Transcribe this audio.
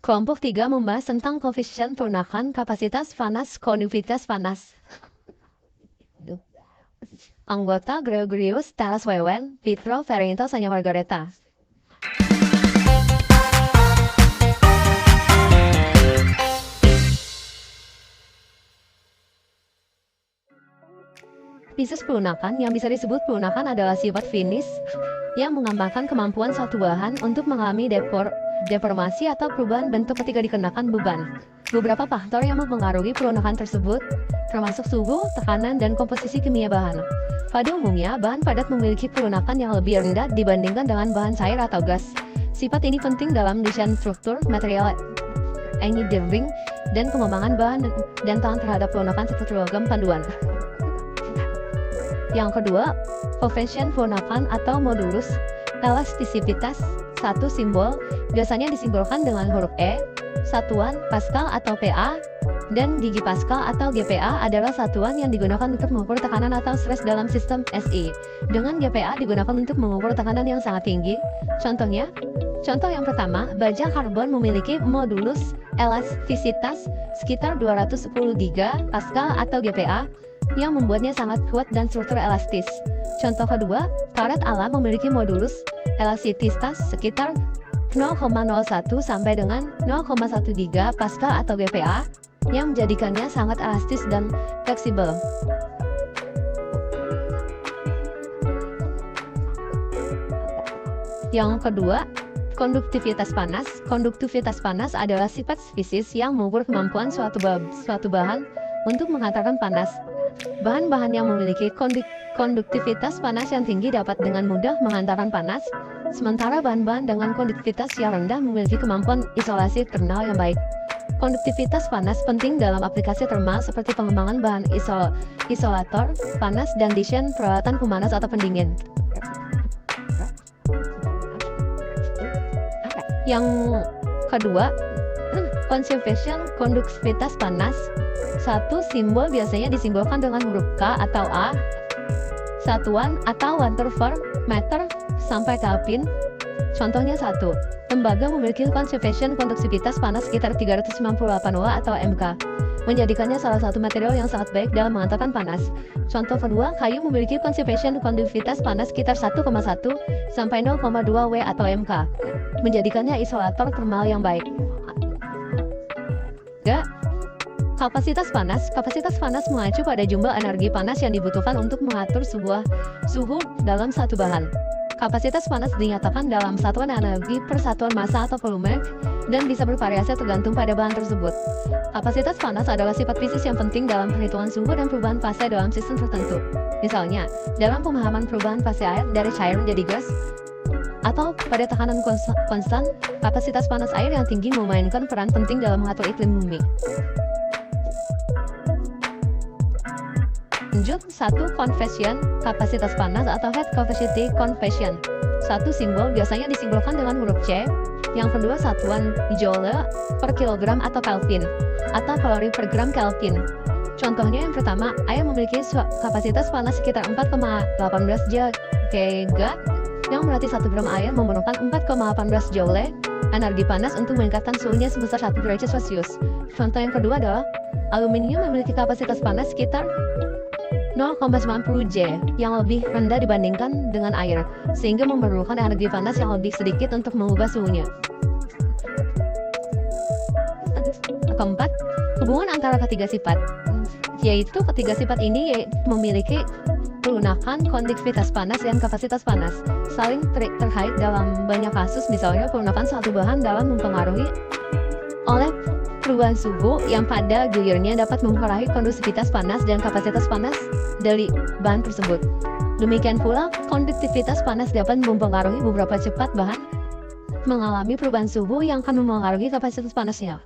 Kelompok 3 membahas tentang koefisien perunakan, kapasitas panas, konduktivitas panas. Anggota Gregorius, Taras Wewen, Pietro Ferento, Sanya Margareta. Spesies perunakan yang bisa disebut perunakan adalah sifat finis yang mengembangkan kemampuan suatu bahan untuk mengalami deformasi atau perubahan bentuk ketika dikenakan beban. Beberapa faktor yang mempengaruhi perunakan tersebut termasuk suhu, tekanan, dan komposisi kimia bahan. Pada umumnya, bahan padat memiliki perunakan yang lebih rendah dibandingkan dengan bahan cair atau gas. Sifat ini penting dalam desain struktur, material engineering, dan pengembangan bahan dan tahan terhadap perunakan seperti logam panduan. Yang kedua, koefisien perunakan atau modulus elastisitas. Satu simbol biasanya disimbolkan dengan huruf E. Satuan Pascal atau PA dan gigapascal atau GPa adalah satuan yang digunakan untuk mengukur tekanan atau stres dalam sistem SI. Dengan GPa digunakan untuk mengukur tekanan yang sangat tinggi. Contoh yang pertama, baja karbon memiliki modulus elastisitas sekitar 210 gigapascal atau GPa yang membuatnya sangat kuat dan struktur elastis. Contoh kedua, karet alam memiliki modulus elastisitas sekitar 0,01 sampai dengan 0,1 gigapascal atau GPa yang menjadikannya sangat elastis dan fleksibel. Yang kedua, konduktivitas panas. Konduktivitas panas adalah sifat spesies yang mengukur kemampuan suatu bahan untuk menghantarkan panas. Bahan-bahan yang memiliki konduktivitas panas yang tinggi dapat dengan mudah menghantarkan panas, sementara bahan-bahan dengan konduktivitas yang rendah memiliki kemampuan isolasi thermal yang baik. Konduktivitas panas penting dalam aplikasi thermal seperti pengembangan bahan isolator panas dan desain peralatan pemanas atau pendingin. Yang kedua, conservation konduktivitas panas. Satu simbol biasanya disimbolkan dengan huruf K atau A. Satuan atau watt per meter sampai Kelvin. Contohnya satu, tembaga memiliki conservation konduktivitas panas sekitar 398 W atau MK, menjadikannya salah satu material yang sangat baik dalam menghantarkan panas. Contoh kedua, kayu memiliki conservation konduktivitas panas sekitar 1,1 sampai 0,2 W atau MK, menjadikannya isolator thermal yang baik. Kapasitas panas. Kapasitas panas mengacu pada jumlah energi panas yang dibutuhkan untuk mengatur sebuah suhu dalam satu bahan. Kapasitas panas dinyatakan dalam satuan energi per satuan massa atau volume dan bisa bervariasi tergantung pada bahan tersebut. Kapasitas panas adalah sifat fisik yang penting dalam perhitungan suhu dan perubahan fase dalam sistem tertentu. Misalnya, dalam pemahaman perubahan fase air dari cair menjadi gas, atau pada tekanan konstan, kapasitas panas air yang tinggi memainkan peran penting dalam mengatur iklim bumi. Lanjut, satu convection, kapasitas panas atau heat capacity conversion. Satu simbol biasanya disimbolkan dengan huruf C. Yang kedua, satuan joule per kilogram atau Kelvin, atau kalori per gram Kelvin. Contohnya yang pertama, air memiliki kapasitas panas sekitar 4,18 giga, yang berarti 1 gram air memerlukan 4,18 joule energi panas untuk meningkatkan suhunya sebesar 1 derajat Celcius. Contoh yang kedua adalah aluminium memiliki kapasitas panas sekitar 0,90 J yang lebih rendah dibandingkan dengan air, sehingga memerlukan energi panas yang lebih sedikit untuk mengubah suhunya. Keempat, hubungan antara ketiga sifat, yaitu ketiga sifat ini memiliki perunakan, konduktivitas panas, dan kapasitas panas saling terkait dalam banyak kasus. Misalnya, perunakan satu bahan dalam mempengaruhi oleh perubahan suhu yang pada gilirnya dapat mempengaruhi konduktivitas panas dan kapasitas panas dari bahan tersebut. Demikian pula, konduktivitas panas dapat mempengaruhi beberapa cepat bahan mengalami perubahan suhu yang akan mempengaruhi kapasitas panasnya.